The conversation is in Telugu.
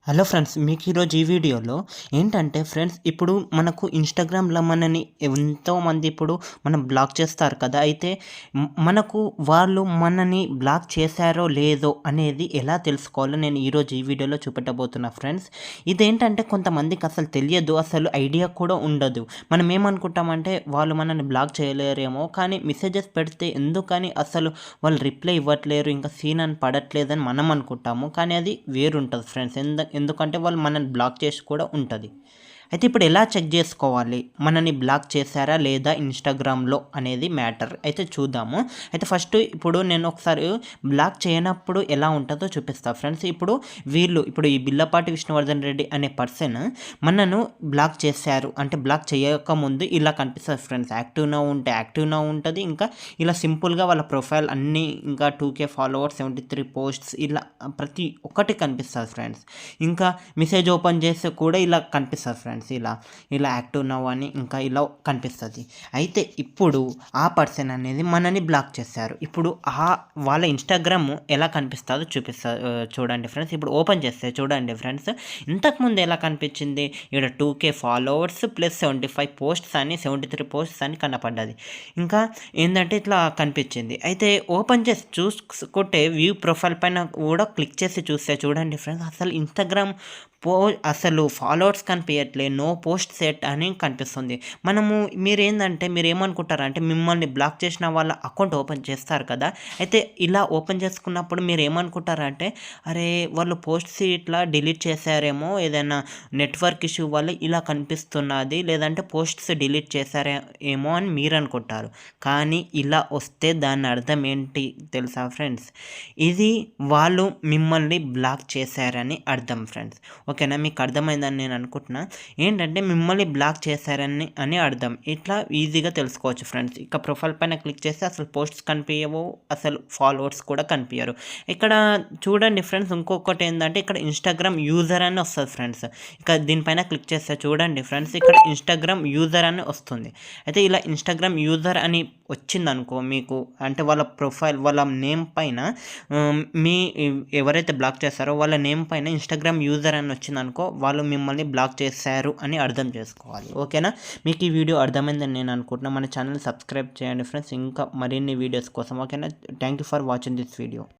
హలో ఫ్రెండ్స్, మీకు ఈరోజు ఈ వీడియోలో ఏంటంటే ఫ్రెండ్స్, ఇప్పుడు మనకు ఇన్స్టాగ్రామ్లో మనని ఎంతోమంది ఇప్పుడు మనం బ్లాక్ చేస్తారు కదా. అయితే మనకు వాళ్ళు మనని బ్లాక్ చేశారో లేదో అనేది ఎలా తెలుసుకోవాలో నేను ఈరోజు ఈ వీడియోలో చూపెట్టబోతున్నా ఫ్రెండ్స్. ఇదేంటంటే కొంతమందికి అసలు తెలియదు, అసలు ఐడియా కూడా ఉండదు. మనం ఏమనుకుంటామంటే వాళ్ళు మనల్ని బ్లాక్ చేయలేరేమో, కానీ మెసేజెస్ పెడితే ఎందుకని అసలు వాళ్ళు రిప్లై ఇవ్వట్లేరు, ఇంకా సీన్ అని పడట్లేదని మనం అనుకుంటాము. కానీ అది వేరుంటుంది ఫ్రెండ్స్. ఎందుకంటే వాళ్ళు మనల్ని బ్లాక్ చేసి కూడా ఉంటుంది. అయితే ఇప్పుడు ఎలా చెక్ చేసుకోవాలి మనని బ్లాక్ చేశారా లేదా ఇన్స్టాగ్రామ్లో అనేది మ్యాటర్. అయితే చూద్దాము. అయితే ఫస్ట్ ఇప్పుడు నేను ఒకసారి బ్లాక్ చేయనప్పుడు ఎలా ఉంటుందో చూపిస్తాను ఫ్రెండ్స్. ఇప్పుడు ఈ బిల్లపాటి విష్ణువర్ధన్ రెడ్డి అనే పర్సన్ మనను బ్లాక్ చేశారు అంటే బ్లాక్ చేయకముందు ఇలా కనిపిస్తుంది ఫ్రెండ్స్. యాక్టివ్ నౌ ఉంటుంది. ఇంకా ఇలా సింపుల్గా వాళ్ళ ప్రొఫైల్ అన్నీ, ఇంకా 2K ఫాలోవర్స్, 73 పోస్ట్స్, ఇలా ప్రతి ఒక్కటి కనిపిస్తుంది ఫ్రెండ్స్. ఇంకా మెసేజ్ ఓపెన్ చేస్తే కూడా ఇలా కనిపిస్తుంది ఫ్రెండ్స్. ఇలా యాక్టివ్ నౌ అని ఇంకా ఇలా కనిపిస్తుంది. అయితే ఇప్పుడు ఆ పర్సన్ అనేది మనని బ్లాక్ చేశారు. ఇప్పుడు వాళ్ళ ఇన్స్టాగ్రామ్ ఎలా కనిపిస్తుందో చూడండి ఫ్రెండ్స్. ఇప్పుడు ఓపెన్ చేస్తే చూడండి ఫ్రెండ్స్, ఇంతకుముందు ఎలా కనిపించింది, ఇక్కడ 2K ఫాలోవర్స్ ప్లస్ 75 పోస్ట్స్ అని, 73 పోస్ట్స్ అని కనపడ్డది. ఇంకా ఏంటంటే ఇట్లా కనిపించింది. అయితే ఓపెన్ చేసి చూసుకుంటే వ్యూ ప్రొఫైల్ పైన కూడా క్లిక్ చేసి చూస్తే చూడండి ఫ్రెండ్స్, అసలు ఇన్స్టాగ్రామ్ అసలు ఫాలోవర్స్ కనిపించట్లే, నో పోస్ట్ సెట్ అని కనిపిస్తుంది. మీరు ఏమనుకుంటారంటే మిమ్మల్ని బ్లాక్ చేసిన వాళ్ళ అకౌంట్ ఓపెన్ చేస్తారు కదా. అయితే ఇలా ఓపెన్ చేసుకున్నప్పుడు మీరు ఏమనుకుంటారంటే, అరే వాళ్ళు పోస్ట్స్ ఇట్లా డిలీట్ చేశారేమో, ఏదైనా నెట్వర్క్ ఇష్యూ వల్ల ఇలా కనిపిస్తున్నది, లేదంటే పోస్ట్స్ డిలీట్ చేశారేమో అని మీరు అనుకుంటారు. కానీ ఇలా వస్తే దాని అర్థం ఏంటి తెలుసా ఫ్రెండ్స్? ఇది వాళ్ళు మిమ్మల్ని బ్లాక్ చేశారని అర్థం ఫ్రెండ్స్. ఓకేనా, మీకు అర్థమైందని నేను అనుకుంటున్నా. ఏంటంటే మిమ్మల్ని బ్లాక్ చేశారని అర్థం. ఇట్లా ఈజీగా తెలుసుకోవచ్చు ఫ్రెండ్స్. ఇక ప్రొఫైల్ పైన క్లిక్ చేస్తే అసలు పోస్ట్స్ కనిపించవు, అసలు ఫాలోవర్స్ కూడా కనిపించరు. ఇక్కడ చూడండి ఫ్రెండ్స్, ఇంకొకటి ఏంటంటే ఇక్కడ ఇన్స్టాగ్రామ్ యూజర్ అని వస్తుంది ఫ్రెండ్స్. ఇక దీనిపైన క్లిక్ చేస్తే చూడండి ఫ్రెండ్స్, ఇక్కడ ఇన్స్టాగ్రామ్ యూజర్ అని వస్తుంది. అయితే ఇలా ఇన్స్టాగ్రామ్ యూజర్ అని వచ్చిందనుకో మీకు, అంటే వాళ్ళ ప్రొఫైల్, వాళ్ళ నేమ్ పైన ఎవరైతే బ్లాక్ చేస్తారో వాళ్ళ నేమ్ పైన ఇన్స్టాగ్రామ్ యూజర్ అని వచ్చిందనుకో, వాళ్ళు మిమ్మల్ని బ్లాక్ చేశారు అని అర్థం చేసుకోవాలి. ఓకేనా, మీకు ఈ వీడియో అర్థమైందని నేను అనుకుంటున్నాను. మన ఛానల్ సబ్స్క్రైబ్ చేయండి ఫ్రెండ్స్, ఇంకా మరిన్ని వీడియోస్ కోసం. ఓకేనా, thank you for watching this video.